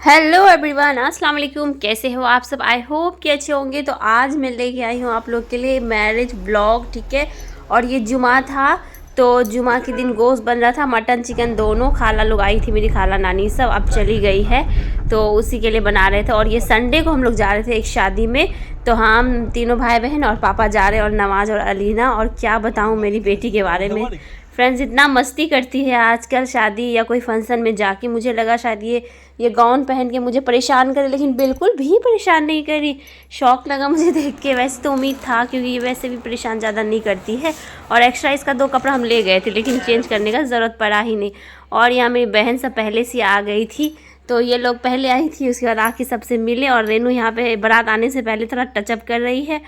Hello everyone, अस्सलाम वालेकुम। कैसे हो आप सब? आई होप कि अच्छे होंगे। तो आज मैं लेके आई हूँ आप लोग के लिए मैरिज ब्लॉग, ठीक है। और ये जुमा था, तो जुमा के दिन गोश्त बन रहा था, मटन चिकन दोनों। खाला लोग आई थी, मेरी खाला नानी सब, अब चली गई है, तो उसी के लिए बना रहे थे। और ये संडे को हम लोग जा रहे थे एक शादी में, तो हम तीनों भाई बहन और पापा जा रहे हैं, और नमाज और अलीना। और क्या बताऊँ मेरी बेटी के बारे में, फ्रेंड्स इतना मस्ती करती है आजकल शादी या कोई फंक्शन में जाके। मुझे लगा शायद ये गाउन पहन के मुझे परेशान करे, लेकिन बिल्कुल भी परेशान नहीं करी। शौक लगा मुझे देख के। वैसे तो उम्मीद था, क्योंकि ये वैसे भी परेशान ज़्यादा नहीं करती है। और एक्स्ट्रा इसका 2 कपड़ा हम ले गए थे, लेकिन चेंज करने का ज़रूरत पड़ा ही नहीं। और यहाँ मेरी बहन सब पहले से आ गई थी, तो ये लोग पहले आई थी, उसके बाद आके सबसे मिले। और रेनू यहाँ पे बारात आने से पहले थोड़ा टचअप कर रही है।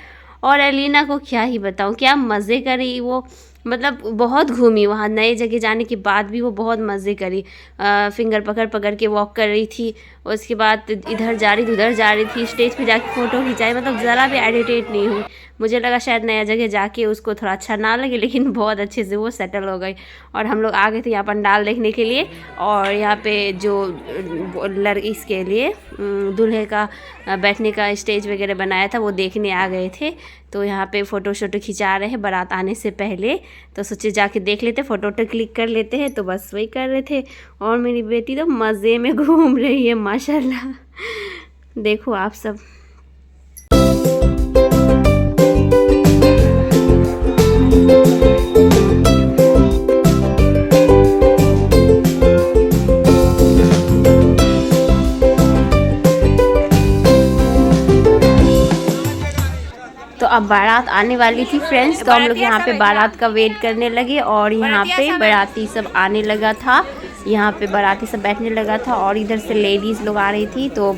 और एलिना को क्या ही बताऊँ, क्या मज़े करी वो। मतलब बहुत घूमी वहाँ, नए जगह जाने के बाद भी वो बहुत मज़े करी। फिंगर पकड़ पकड़ के वॉक कर रही थी, उसके बाद इधर जा रही थी उधर जा रही थी, स्टेज पे जाके फ़ोटो खिंचाई। मतलब ज़रा भी एडिटेट नहीं हुई। मुझे लगा शायद नया जगह जाके उसको थोड़ा अच्छा ना लगे, लेकिन बहुत अच्छे से वो सेटल हो गई। और हम लोग आ गए थे यहाँ पंडाल देखने के लिए, और यहाँ पे जो इसके लिए दूल्हे का बैठने का स्टेज वगैरह बनाया था, वो देखने आ गए थे। तो यहाँ पे फ़ोटो शोटो खिंचा रहे हैं बारात आने से पहले, तो सोचे जाके देख लेते, फ़ोटो वोटो क्लिक कर लेते हैं। तो बस वही कर रहे थे। और मेरी बेटी तो मज़े में घूम रही है माशाल्लाह। देखो आप सब। तो अब बारात आने वाली थी फ्रेंड्स, तो हम लोग यहाँ पे बारात का वेट करने लगे। और यहाँ पे बाराती सब आने लगा था, यहाँ पे बाराती सब बैठने लगा था। और इधर से लेडीज़ लोग आ रही थी, तो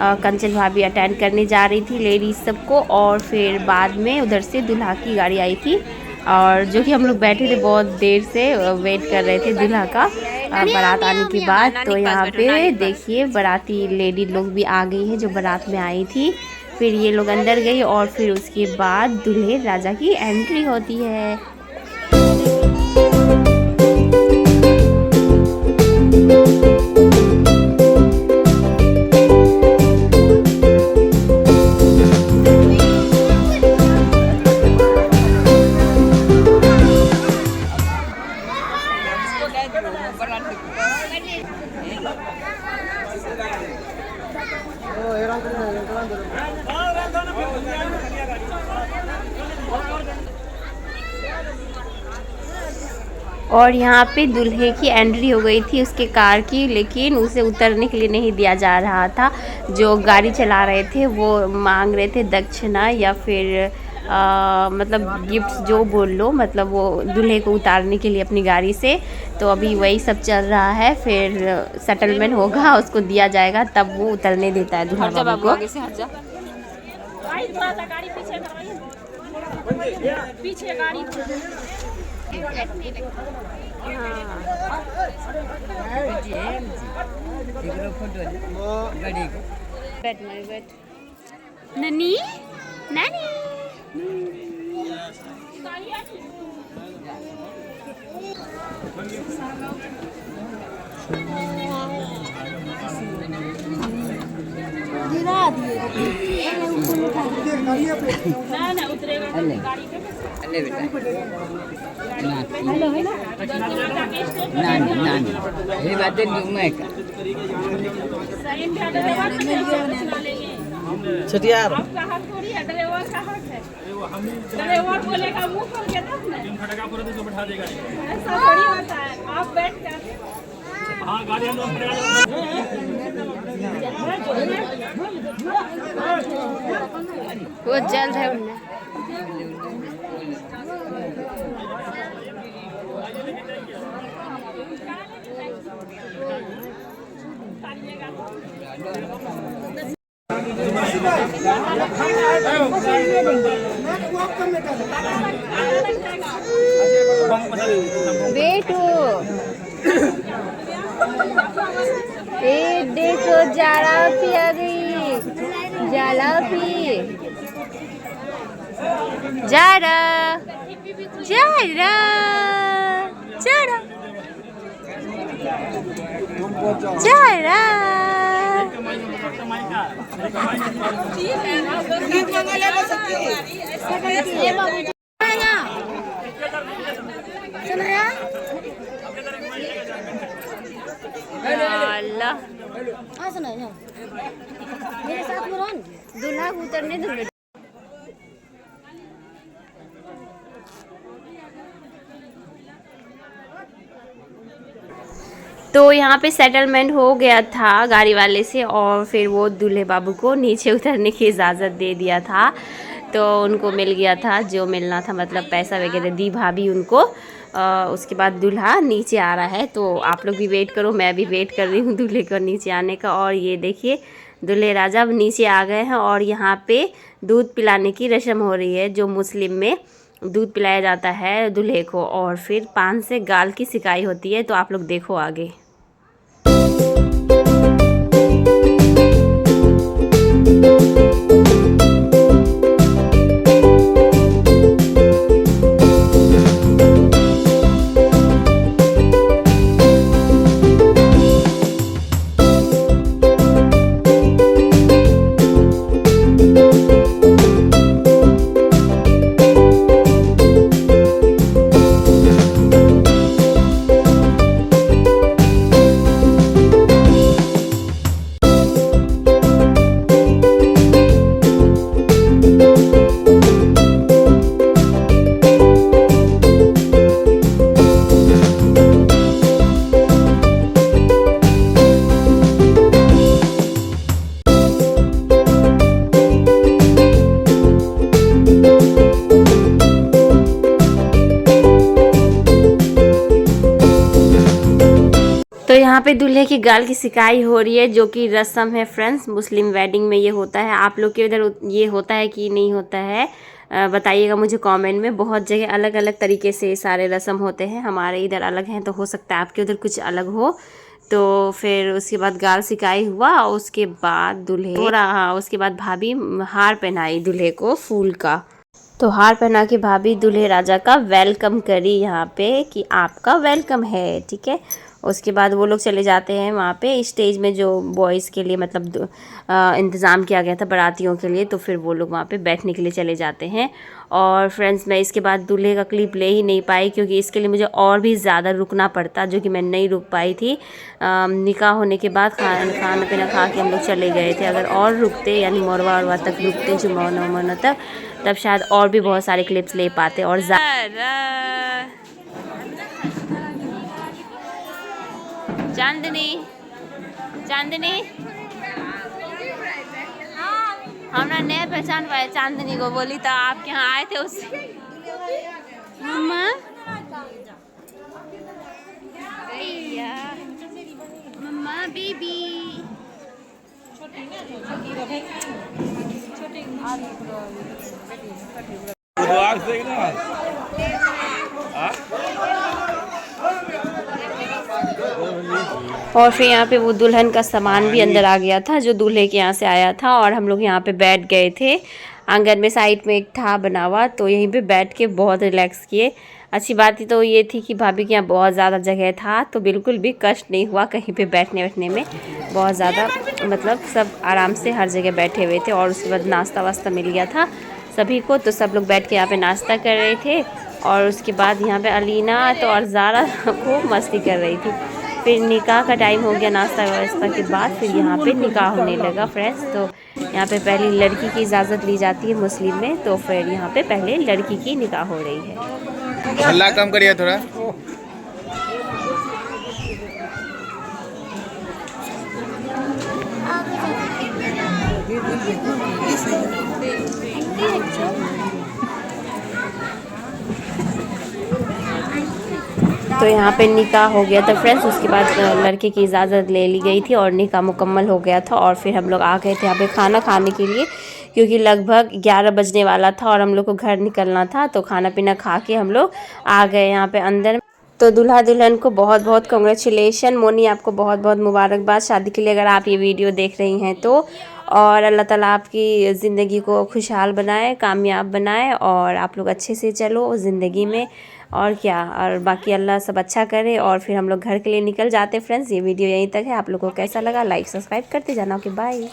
कंचन भाभी अटेंड करने जा रही थी लेडीज़ सबको। और फिर बाद में उधर से दूल्हा की गाड़ी आई थी, और जो कि हम लोग बैठे थे बहुत देर से वेट कर रहे थे दूल्हा का बारात आने के बाद। तो यहाँ पे देखिए बाराती लेडी लोग भी आ गई है जो बारात में आई थी। फिर ये लोग अंदर गई, और फिर उसके बाद दूल्हे राजा की एंट्री होती है। और यहाँ पे दूल्हे की एंट्री हो गई थी उसके कार की, लेकिन उसे उतरने के लिए नहीं दिया जा रहा था। जो गाड़ी चला रहे थे वो मांग रहे थे दक्षिणा, या फिर मतलब गिफ्ट्स जो बोल लो, मतलब वो दूल्हे को उतारने के लिए अपनी गाड़ी से। तो अभी वही सब चल रहा है, फिर सेटलमेंट होगा, उसको दिया जाएगा, तब वो उतरने देता है दूल्हा बाबू को। पीछे गाड़ी ननी ननी गिरा दिए ना उतरेगा गाड़ी पे। अल्ले बेटा हेलो है ना नानी नानी ये बातें नहीं मैं का छटियार आपका हक थोड़ी है, ड्राइवर का हक है। ड्राइवर बोलेगा मुंह खोल के तब ना खटका पूरा तो बैठा देगा, ऐसा थोड़ी होता है। आप बैठ जाते हां गाड़ी हम लोग वो जल रहे उन्हें। बेटू ए देखो जाड़ा पी आ गई, जाला पी जाड़ा जाड़ा जाड़ा जाड़ा अल्लाह दूल्हा उतरने दो। तो यहाँ पे सेटलमेंट हो गया था गाड़ी वाले से और फिर वो दूल्हे बाबू को नीचे उतरने की इजाज़त दे दिया था। तो उनको मिल गया था जो मिलना था, मतलब पैसा वगैरह दी भाभी उनको। उसके बाद दूल्हा नीचे आ रहा है, तो आप लोग भी वेट करो, मैं भी वेट कर रही हूँ दूल्हे को नीचे आने का। और ये देखिए दूल्हे राजा अब नीचे आ गए हैं और यहाँ पे दूध पिलाने की रस्म हो रही है। जो मुस्लिम में दूध पिलाया जाता है दूल्हे को और फिर पान से गाल की सिकाई होती है। तो आप लोग देखो आगे। तो यहाँ पे दूल्हे की गाल की सिकाई हो रही है, जो कि रस्म है फ्रेंड्स, मुस्लिम वेडिंग में ये होता है। आप लोग के उधर ये होता है कि नहीं होता है बताइएगा मुझे कमेंट में। बहुत जगह अलग अलग तरीके से सारे रस्म होते हैं, हमारे इधर अलग हैं, तो हो सकता है आपके उधर कुछ अलग हो। तो फिर उसके बाद गाल सिकाई हुआ और उसके बाद दूल्हे हो रहा, उसके बाद भाभी हार पहनाई दूल्हे को फूल का। तो हार पहना के भाभी दूल्हे राजा का वेलकम करी यहाँ पे कि आपका वेलकम है, ठीक है। उसके बाद वो लोग चले जाते हैं वहाँ पे स्टेज में, जो बॉयज़ के लिए मतलब इंतज़ाम किया गया था बारातियों के लिए। तो फिर वो लोग वहाँ पे बैठने के लिए चले जाते हैं। और फ्रेंड्स मैं इसके बाद दूल्हे का क्लिप ले ही नहीं पाई, क्योंकि इसके लिए मुझे और भी ज़्यादा रुकना पड़ता, जो कि मैं नहीं रुक पाई थी। निकाह होने के बाद खाना पीना खा के हम लोग चले गए थे। अगर और रुकते यानी मोरवा वरवा तक रुकते, जुम्मा तक, तब शायद और भी बहुत सारे क्लिप्स ले पाते। और चांदनी चांदनी हमरा नया पहचान पाए चांदनी को, बोली तो आपके यहाँ आए थे उससे। मम्मा मम्मा बेबी और फिर यहाँ पे वो दुल्हन का सामान भी अंदर आ गया था, जो दूल्हे के यहाँ से आया था। और हम लोग यहाँ पे बैठ गए थे आंगन में, साइड में एक था बना हुआ, तो यहीं पे बैठ के बहुत रिलैक्स किए। अच्छी बात ही तो ये थी कि भाभी के यहाँ बहुत ज़्यादा जगह था, तो बिल्कुल भी कष्ट नहीं हुआ कहीं पे बैठने बैठने में। बहुत ज़्यादा मतलब सब आराम से हर जगह बैठे हुए थे। और उसके बाद नाश्ता वास्ता मिल गया था सभी को, तो सब लोग बैठ के यहाँ पे नाश्ता कर रहे थे। और उसके बाद यहाँ पे अलीना तो और ज़ारा खूब मस्ती कर रही थी। फिर निकाह का टाइम हो गया, नाश्ता व्यवस्था के बाद फिर यहाँ पे निकाह होने लगा फ्रेंड्स। तो यहाँ पे पहले लड़की की इजाज़त ली जाती है मुस्लिम में, तो फिर यहाँ पे पहले लड़की की निकाह हो रही है। हल्ला कम करिए थोड़ा। तो यहाँ पे निकाह हो गया था फ्रेंड्स। उसके बाद लड़के की इजाज़त ले ली गई थी और निकाह मुकम्मल हो गया था। और फिर हम लोग आ गए थे यहाँ पे खाना खाने के लिए, क्योंकि लगभग 11 बजने वाला था और हम लोग को घर निकलना था। तो खाना पीना खा के हम लोग आ गए यहाँ पे अंदर। तो दूल्हा दुल्हन को बहुत बहुत कॉन्ग्रेचुलेशन। मोनी आपको बहुत बहुत मुबारकबाद शादी के लिए, अगर आप ये वीडियो देख रही हैं तो। और अल्लाह ताला आपकी ज़िंदगी को खुशहाल बनाए, कामयाब बनाए और आप लोग अच्छे से चलो ज़िंदगी में। और क्या, और बाकी अल्लाह सब अच्छा करे। और फिर हम लोग घर के लिए निकल जाते फ्रेंड्स। ये वीडियो यहीं तक है। आप लोगों को कैसा लगा लाइक सब्सक्राइब करते जाना। Okay bye.